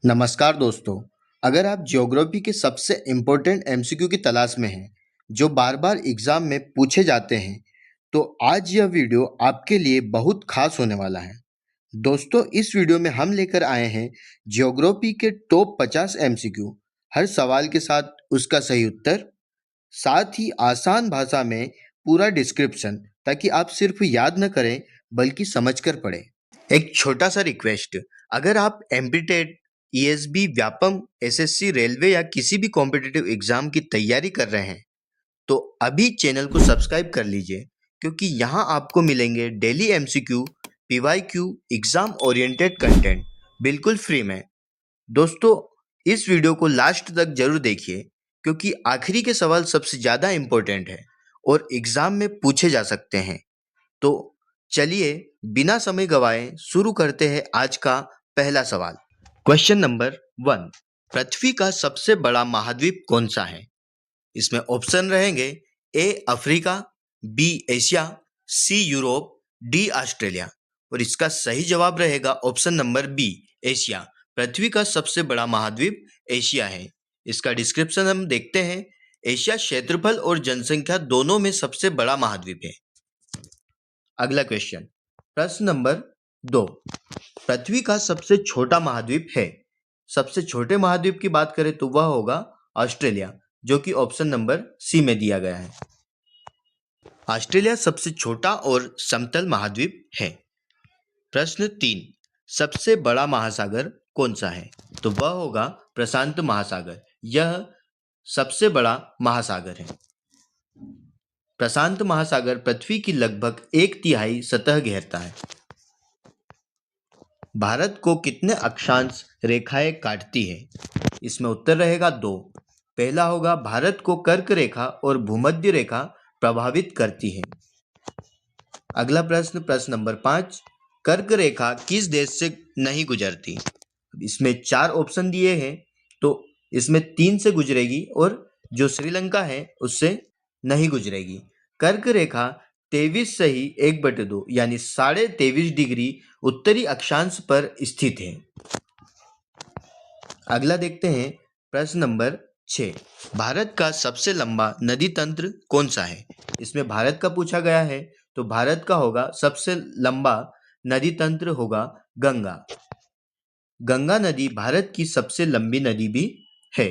नमस्कार दोस्तों। अगर आप ज्योग्राफी के सबसे इम्पोर्टेंट एमसीक्यू की तलाश में हैं जो बार बार एग्जाम में पूछे जाते हैं तो आज यह वीडियो आपके लिए बहुत खास होने वाला है। दोस्तों, इस वीडियो में हम लेकर आए हैं ज्योग्राफी के टॉप 50 एमसीक्यू, हर सवाल के साथ उसका सही उत्तर, साथ ही आसान भाषा में पूरा डिस्क्रिप्शन, ताकि आप सिर्फ याद न करें बल्कि समझकर पढ़ें। एक छोटा सा रिक्वेस्ट, अगर आप MPTET, ESB, Vyapam, SSC, railway या किसी भी कॉम्पिटिटिव एग्जाम की तैयारी कर रहे हैं तो अभी चैनल को सब्सक्राइब कर लीजिए, क्योंकि यहाँ आपको मिलेंगे daily MCQ, PYQ, exam oriented content बिल्कुल फ्री में। दोस्तों, इस वीडियो को लास्ट तक जरूर देखिए, क्योंकि आखिरी के सवाल सबसे ज़्यादा इम्पोर्टेंट है और एग्जाम में पूछे जा सकते हैं। तो चलिए बिना समय गवाए शुरू करते हैं आज का पहला सवाल। क्वेश्चन नंबर 1, पृथ्वी का सबसे बड़ा महाद्वीप कौन सा है? इसमें ऑप्शन रहेंगे A Africa, B Asia, C Europe, D Australia. और इसका सही जवाब रहेगा ऑप्शन नंबर बी, एशिया। पृथ्वी का सबसे बड़ा महाद्वीप एशिया है। इसका डिस्क्रिप्शन हम देखते हैं। एशिया क्षेत्रफल और जनसंख्या दोनों में सबसे बड़ा महाद्वीप है। अगला क्वेश्चन, प्रश्न नंबर 2, पृथ्वी का सबसे छोटा महाद्वीप है। सबसे छोटे महाद्वीप की बात करें तो वह होगा ऑस्ट्रेलिया, जो कि ऑप्शन नंबर सी में दिया गया है। ऑस्ट्रेलिया सबसे छोटा और समतल महाद्वीप है। प्रश्न 3, सबसे बड़ा महासागर कौन सा है? तो वह होगा प्रशांत महासागर। यह सबसे बड़ा महासागर है। प्रशांत महासागर पृथ्वी की लगभग 1/3 सतह घेरता है। भारत को कितने अक्षांश रेखाएं काटती है? इसमें उत्तर रहेगा 2। पहला होगा भारत को कर्क रेखा और भूमध्य रेखा प्रभावित करती है। अगला प्रश्न, प्रश्न नंबर 5, कर्क रेखा किस देश से नहीं गुजरती? इसमें 4 ऑप्शन दिए हैं, तो इसमें 3 से गुजरेगी और जो श्रीलंका है उससे नहीं गुजरेगी। कर्क रेखा 23 सही 1/2 यानी 23.5 डिग्री उत्तरी अक्षांश पर स्थित है। अगला देखते हैं प्रश्न नंबर 6, भारत का सबसे लंबा नदी तंत्र कौन सा है? इसमें भारत का पूछा गया है, तो भारत का होगा सबसे लंबा नदी तंत्र होगा गंगा। गंगा नदी भारत की सबसे लंबी नदी भी है।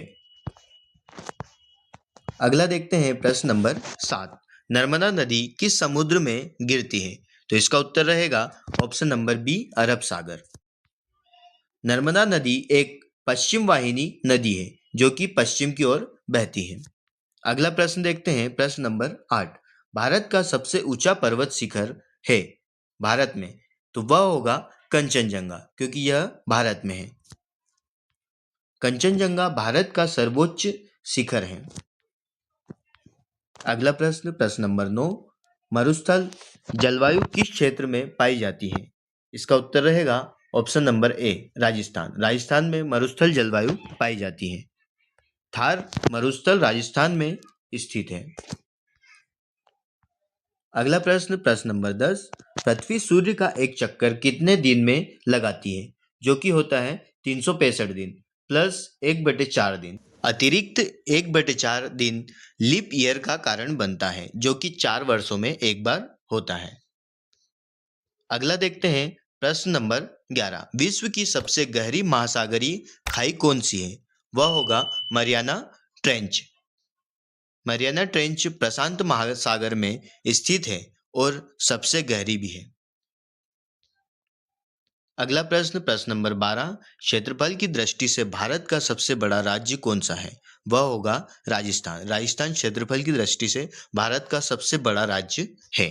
अगला देखते हैं प्रश्न नंबर 7, नर्मदा नदी किस समुद्र में गिरती है? तो इसका उत्तर रहेगा ऑप्शन नंबर बी, अरब सागर। नर्मदा नदी एक पश्चिम वाहिनी नदी है जो कि पश्चिम की ओर बहती है। अगला प्रश्न देखते हैं प्रश्न नंबर 8, भारत का सबसे ऊंचा पर्वत शिखर है भारत में, तो वह होगा कंचनजंगा, क्योंकि यह भारत में है। कंचनजंगा भारत का सर्वोच्च शिखर है। अगला प्रश्न, प्रश्न नंबर 9, मरुस्थल जलवायु किस क्षेत्र में पाई जाती है? इसका उत्तर रहेगा option number A, Rajasthan. Rajasthan में मरुस्थल जलवायु पाई जाती है। थार मरुस्थल राजस्थान में स्थित है। अगला प्रश्न, प्रश्न नंबर 10, पृथ्वी सूर्य का एक चक्कर कितने दिन में लगाती है? जो कि होता है 365 दिन प्लस 1/4 दिन। अतिरिक्त 1/4 दिन लीप ईयर का कारण बनता है, जो कि 4 वर्षों में एक बार होता है। अगला देखते हैं प्रश्न नंबर 11, विश्व की सबसे गहरी महासागरीय खाई कौन सी है? वह होगा मरियाना ट्रेंच। मरियाना ट्रेंच प्रशांत महासागर में स्थित है और सबसे गहरी भी है। अगला प्रश्न, प्रश्न नंबर 12, क्षेत्रफल की दृष्टि से भारत का सबसे बड़ा राज्य कौन सा है? वह होगा राजस्थान। राजस्थान क्षेत्रफल की दृष्टि से भारत का सबसे बड़ा राज्य है।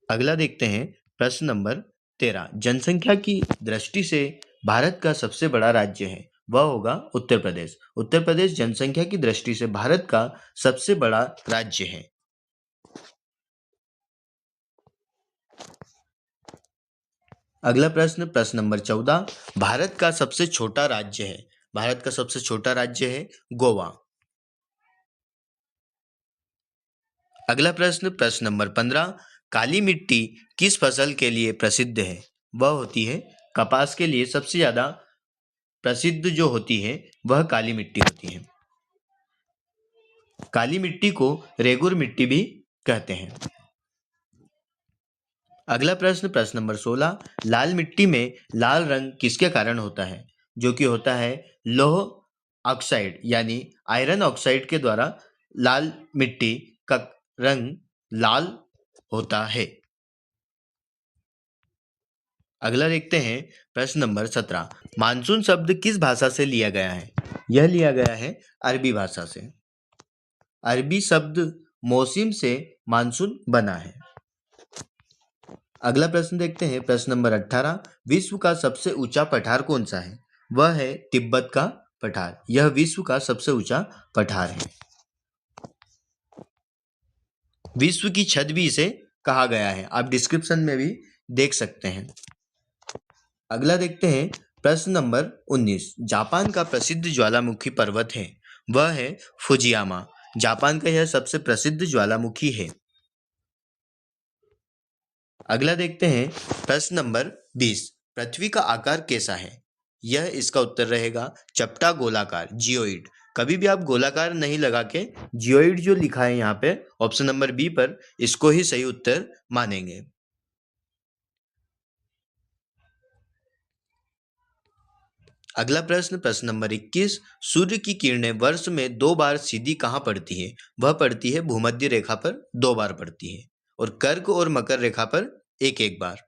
अगला देखते हैं प्रश्न नंबर 13, जनसंख्या की दृष्टि से भारत का सबसे बड़ा राज्य है, वह होगा उत्तर प्रदेश। उत्तर प्रदेश जनसंख्या की दृष्टि से भारत का सबसे बड़ा राज्य है। अगला प्रश्न, प्रश्न नंबर 14, भारत का सबसे छोटा राज्य है। भारत का सबसे छोटा राज्य है गोवा। अगला प्रश्न, प्रश्न नंबर 15, काली मिट्टी किस फसल के लिए प्रसिद्ध है? वह होती है कपास के लिए सबसे ज्यादा प्रसिद्ध जो होती है वह काली मिट्टी होती है। काली मिट्टी को रेगुर मिट्टी भी कहते हैं। अगला प्रश्न, प्रश्न नंबर 16, लाल मिट्टी में लाल रंग किसके कारण होता है? जो कि होता है लौह ऑक्साइड यानी आयरन ऑक्साइड के द्वारा लाल मिट्टी का रंग लाल होता है। अगला देखते हैं प्रश्न नंबर 17, मानसून शब्द किस भाषा से लिया गया है? यह लिया गया है अरबी भाषा से। अरबी शब्द मौसम से मानसून बना है। अगला प्रश्न देखते हैं प्रश्न नंबर 18, विश्व का सबसे ऊंचा पठार कौन सा है? वह है तिब्बत का पठार। यह विश्व का सबसे ऊंचा पठार है। विश्व की छत भी इसे कहा गया है, आप डिस्क्रिप्शन में भी देख सकते हैं। अगला देखते हैं प्रश्न नंबर 19, जापान का प्रसिद्ध ज्वालामुखी पर्वत है, वह है फुजियामा। जापान का यह सबसे प्रसिद्ध ज्वालामुखी है। अगला देखते हैं प्रश्न नंबर 20, पृथ्वी का आकार कैसा है? यह इसका उत्तर रहेगा चपटा गोलाकार, जियोइड। कभी भी आप गोलाकार नहीं लगा के जियोइड जो लिखा है यहाँ पे ऑप्शन नंबर बी पर, इसको ही सही उत्तर मानेंगे। अगला प्रश्न, प्रश्न नंबर 21, सूर्य की किरणें वर्ष में 2 बार सीधी कहाँ पड़ती है? वह पड़ती है भूमध्य रेखा पर 2 बार पड़ती है और कर्क और मकर रेखा पर एक एक बार।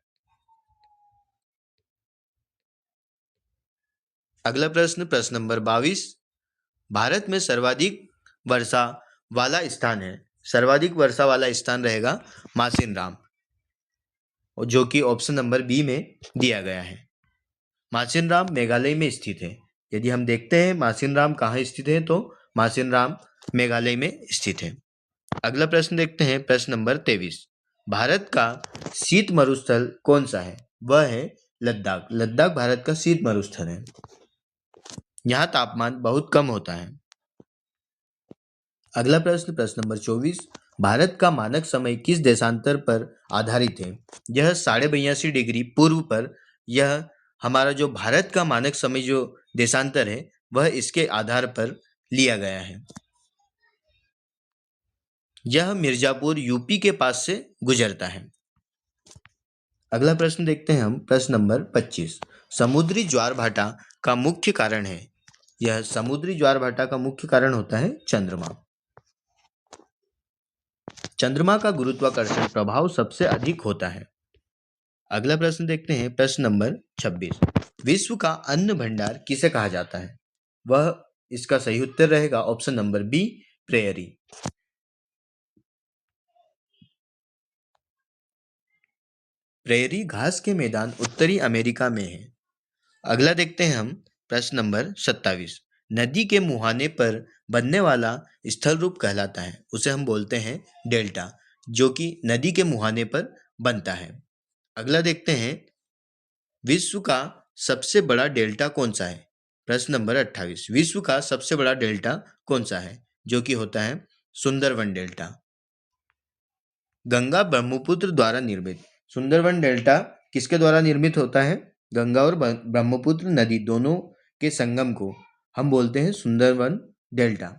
अगला प्रश्न, प्रश्न नंबर 22, भारत में सर्वाधिक वर्षा वाला स्थान है। सर्वाधिक वर्षा वाला स्थान रहेगा मासिनराम, और जो कि ऑप्शन नंबर बी में दिया गया है। मासिनराम मेघालय में स्थित है। यदि हम देखते हैं मासिनराम कहाँ स्थित है, तो मासिनराम मेघालय में स्थित है। अगला प्रश्न देखते हैं प्रश्न नंबर 23, भारत का शीत मरुस्थल कौन सा है? वह है लद्दाख। लद्दाख भारत का शीत मरुस्थल है। यहाँ तापमान बहुत कम होता है। अगला प्रश्न, प्रश्न नंबर 24, भारत का मानक समय किस देशांतर पर आधारित है? यह 82.5 डिग्री पूर्व पर। यह हमारा जो भारत का मानक समय जो देशांतर है वह इसके आधार पर लिया गया है। यह मिर्जापुर यूपी के पास से गुजरता है। अगला प्रश्न देखते हैं हम प्रश्न नंबर 25, समुद्री ज्वार भाटा का मुख्य कारण है। यह समुद्री ज्वार भाटा का मुख्य कारण होता है चंद्रमा। चंद्रमा का गुरुत्वाकर्षण प्रभाव सबसे अधिक होता है। अगला प्रश्न देखते हैं प्रश्न नंबर 26, विश्व का अन्न भंडार किसे कहा जाता है? वह इसका सही उत्तर रहेगा option number B, prairie. Prairie घास के मैदान उत्तरी अमेरिका में है। अगला देखते हैं हम प्रश्न नंबर 27, नदी के मुहाने पर बनने वाला स्थल रूप कहलाता है, उसे हम बोलते हैं डेल्टा, जो कि नदी के मुहाने पर बनता है। अगला देखते हैं विश्व का सबसे बड़ा डेल्टा कौन सा है? प्रश्न नंबर 28, विश्व का सबसे बड़ा डेल्टा कौन सा है? जो कि होता है सुंदरवन डेल्टा। गंगा ब्रह्मपुत्र द्वारा निर्मित। सुंदरवन डेल्टा किसके द्वारा निर्मित होता है? गंगा और ब्रह्मपुत्र नदी दोनों के संगम को हम बोलते हैं सुंदरवन डेल्टा।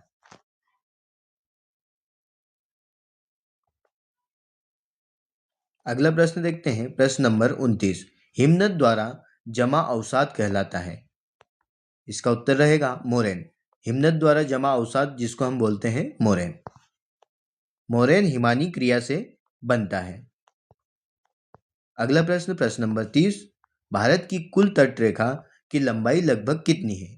अगला प्रश्न देखते हैं प्रश्न नंबर 29, हिमनद द्वारा जमा अवसाद कहलाता है। इसका उत्तर रहेगा मोरेन। हिमनद द्वारा जमा अवसाद जिसको हम बोलते हैं मोरेन। मोरेन हिमानी क्रिया से बनता है। अगला प्रश्न, प्रश्न नंबर 30, भारत की कुल तट रेखा की लंबाई लगभग कितनी है?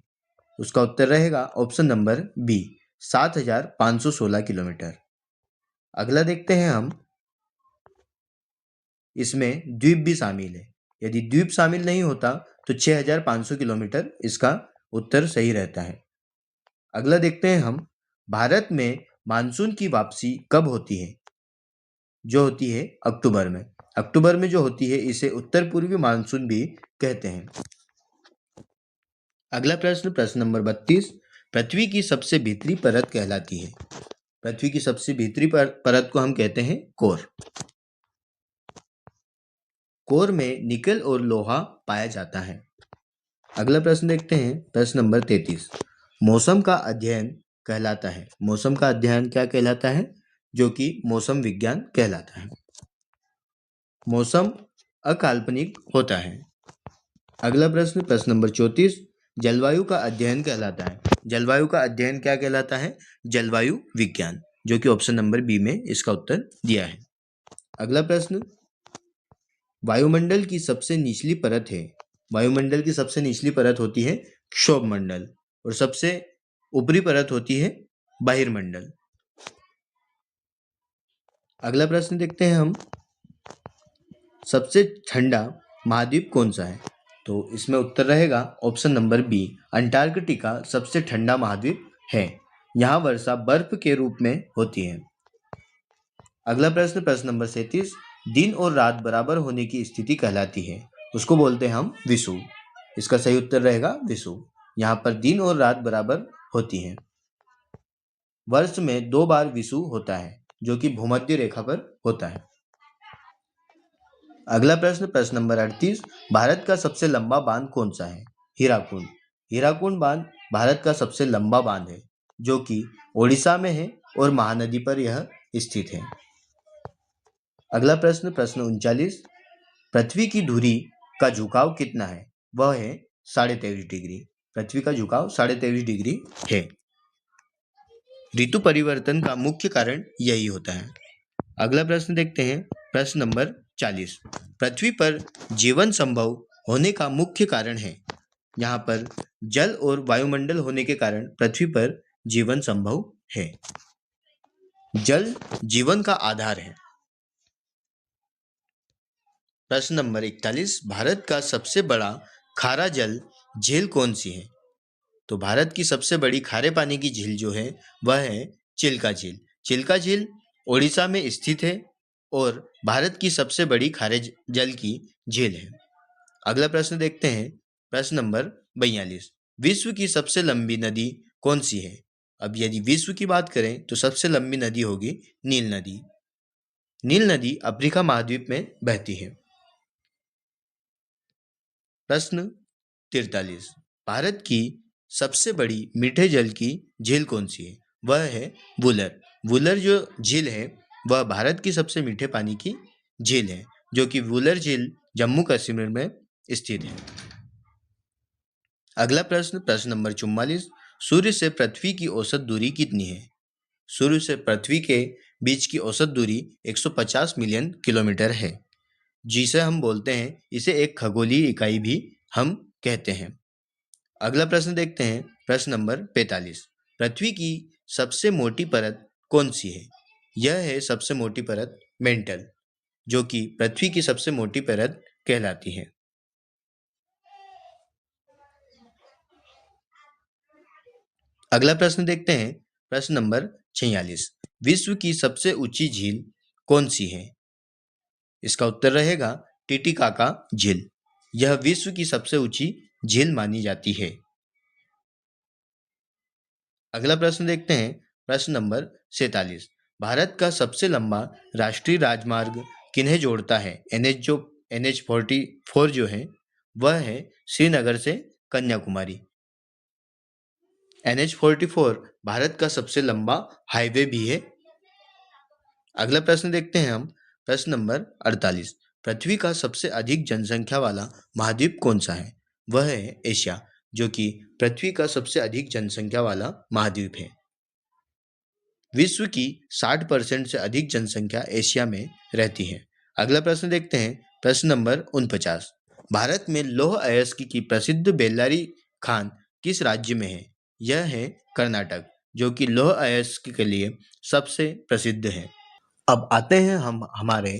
उसका उत्तर रहेगा ऑप्शन नंबर बी, 7,516 किलोमीटर। अगला देखते हैं हम, इसमें द्वीप भी शामिल है। यदि द्वीप शामिल नहीं होता तो 6,500 किलोमीटर इसका उत्तर सही रहता है। अगला देखते हैं हम, भारत में मानसून की वापसी कब होती है? जो होती है अक्टूबर में। अक्टूबर में जो होती है इसे उत्तर पूर्वी मानसून भी कहते हैं। अगला प्रश्न, प्रश्न नंबर 32, पृथ्वी की सबसे भीतरी परत कहलाती है। पृथ्वी की सबसे भीतरी परत को हम कहते हैं कोर। कोर में निकल और लोहा पाया जाता है। अगला प्रश्न देखते हैं, प्रश्न नंबर 33। मौसम का अध्ययन कहलाता है। मौसम का अध्ययन क्या कहलाता है? जो कि मौसम विज्ञान कहलाता है। मौसम अकाल्पनिक होता है। अगला प्रश्न, प्रश्न नंबर 34। जलवायु का अध्ययन कहलाता है। जलवायु का अध्ययन क्या कहलाता है? जलवायु विज्ञान, जो कि ऑप्शन नंबर बी में इसका उत्तर दिया है। अगला प्रश्न, वायुमंडल की सबसे निचली परत है। वायुमंडल की सबसे निचली परत होती है क्षोभमंडल और सबसे ऊपरी परत होती है बहिर्मंडल। अगला प्रश्न देखते हैं हम, सबसे ठंडा महाद्वीप कौन सा है? तो इसमें उत्तर रहेगा ऑप्शन नंबर बी, अंटार्कटिका सबसे ठंडा महाद्वीप है। यहाँ वर्षा बर्फ के रूप में होती है। अगला प्रश्न, प्रश्न नंबर 37। दिन और रात बराबर होने की स्थिति कहलाती है। उसको बोलते हैं हम विषुव। इसका सही उत्तर रहेगा विषुव। यहाँ पर दिन और रात बराबर होती हैं। वर्ष में 2 बार विषुव होता है, जो कि भूमध्य रेखा पर होता है। अगला प्रश्न, प्रश्न नंबर 38। भारत का सबसे लंबा बांध कौन सा है? हीराकुंड। हीराकुंड बांध भारत का सबसे लंबा बांध है, जो कि ओडिशा में है और महानदी पर यह स्थित है। अगला प्रश्न, प्रश्न 39। पृथ्वी की धुरी का झुकाव कितना है? वह है 23.5 डिग्री। पृथ्वी का झुकाव 23.5 डिग्री है। ऋतु परिवर्तन का मुख्य कारण यही होता है। अगला प्रश्न देखते हैं, प्रश्न नंबर 40। पृथ्वी पर जीवन संभव होने का मुख्य कारण है। यहाँ पर जल और वायुमंडल होने के कारण पृथ्वी पर जीवन संभव है। जल जीवन का आधार है। प्रश्न नंबर 41। भारत का सबसे बड़ा खारा जल झील कौन सी है? तो भारत की सबसे बड़ी खारे पानी की झील जो है वह है चिल्का झील। चिल्का झील ओडिशा में स्थित है और भारत की सबसे बड़ी खारे जल की झील है। अगला प्रश्न देखते हैं, प्रश्न नंबर 42। विश्व की सबसे लंबी नदी कौन सी है? अब यदि विश्व की बात करें तो सबसे लंबी नदी होगी नील नदी। नील नदी अफ्रीका महाद्वीप में बहती है। प्रश्न 43। भारत की सबसे बड़ी मीठे जल की झील कौन सी है? वह है वुलर। वुलर जो झील है वह भारत की सबसे मीठे पानी की झील है, जो कि वुलर झील जम्मू कश्मीर में स्थित है। अगला प्रश्न, प्रश्न नंबर 44। सूर्य से पृथ्वी की औसत दूरी कितनी है? सूर्य से पृथ्वी के बीच की औसत दूरी 150 मिलियन किलोमीटर है, जिसे हम बोलते हैं, इसे एक खगोलीय इकाई भी हम कहते हैं। अगला प्रश्न देखते हैं, प्रश्न नंबर 45। पृथ्वी की सबसे मोटी परत कौन सी है? यह है सबसे मोटी परत मेंटल, जो कि पृथ्वी की सबसे मोटी परत कहलाती है। अगला प्रश्न देखते हैं, प्रश्न नंबर 46। विश्व की सबसे ऊंची झील कौन सी है? इसका उत्तर रहेगा टिटिकाका झील। यह विश्व की सबसे ऊंची झील मानी जाती है। अगला प्रश्न देखते हैं, प्रश्न नंबर 47। भारत का सबसे लंबा राष्ट्रीय राजमार्ग किन्हें जोड़ता है? NH44 जो है वह है श्रीनगर से कन्याकुमारी। NH44 भारत का सबसे लंबा हाईवे भी है। अगला प्रश्न देखते हैं हम, प्रश्न नंबर 48। पृथ्वी का सबसे अधिक जनसंख्या वाला महाद्वीप कौन सा है? वह है एशिया, जो कि पृथ्वी का सबसे अधिक जनसंख्या वाला महाद्वीप है। विश्व की 60% से अधिक जनसंख्या एशिया में रहती है। अगला प्रश्न देखते हैं, प्रश्न नंबर 49। भारत में लौह अयस्क की प्रसिद्ध बेल्लारी खान किस राज्य में है? यह है कर्नाटक, जो कि लौह अयस्क के लिए सबसे प्रसिद्ध है। अब आते हैं हम हमारे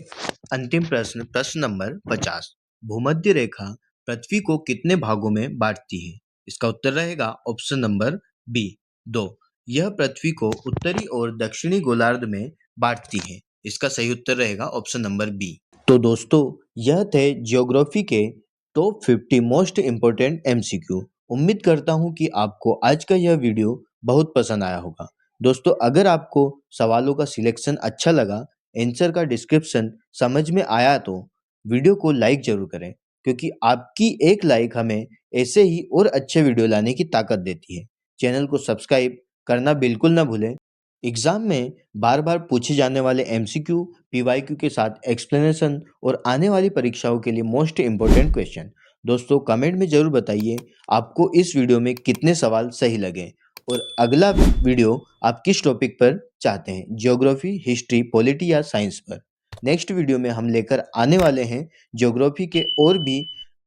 अंतिम प्रश्न, प्रश्न नंबर 50। भूमध्य रेखा पृथ्वी को कितने भागों में बांटती है? इसका उत्तर रहेगा ऑप्शन नंबर बी, 2। यह पृथ्वी को उत्तरी और दक्षिणी गोलार्ध में बांटती है। इसका सही उत्तर रहेगा ऑप्शन नंबर बी। तो दोस्तों, यह थे ज्योग्राफी के टॉप 50 मोस्ट इम्पोर्टेंट MCQ। उम्मीद करता हूँ कि आपको आज का यह वीडियो बहुत पसंद आया होगा। दोस्तों, अगर आपको सवालों का सिलेक्शन अच्छा लगा, आंसर का डिस्क्रिप्शन समझ में आया, तो वीडियो को लाइक जरूर करें, क्योंकि आपकी एक लाइक हमें ऐसे ही और अच्छे वीडियो लाने की ताकत देती है। चैनल को सब्सक्राइब करना बिल्कुल ना भूलें। एग्जाम में बार बार पूछे जाने वाले एमसीक्यू, पीवाईक्यू के साथ एक्सप्लेनेशन और आने वाली परीक्षाओं के लिए मोस्ट इम्पोर्टेंट क्वेश्चन। दोस्तों कमेंट में जरूर बताइए आपको इस वीडियो में कितने सवाल सही लगे और अगला वीडियो आप किस टॉपिक पर चाहते हैं, ज्योग्राफी, हिस्ट्री, पॉलिटी या साइंस पर। नेक्स्ट वीडियो में हम लेकर आने वाले हैं ज्योग्राफी के और भी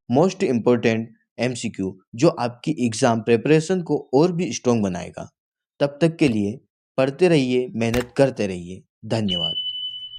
मोस्ट इम्पोर्टेंट एमसीक्यू, जो आपकी एग्जाम प्रिपरेशन को और भी स्ट्रॉन्ग बनाएगा। तब तक के लिए पढ़ते रहिए, मेहनत करते रहिए। धन्यवाद।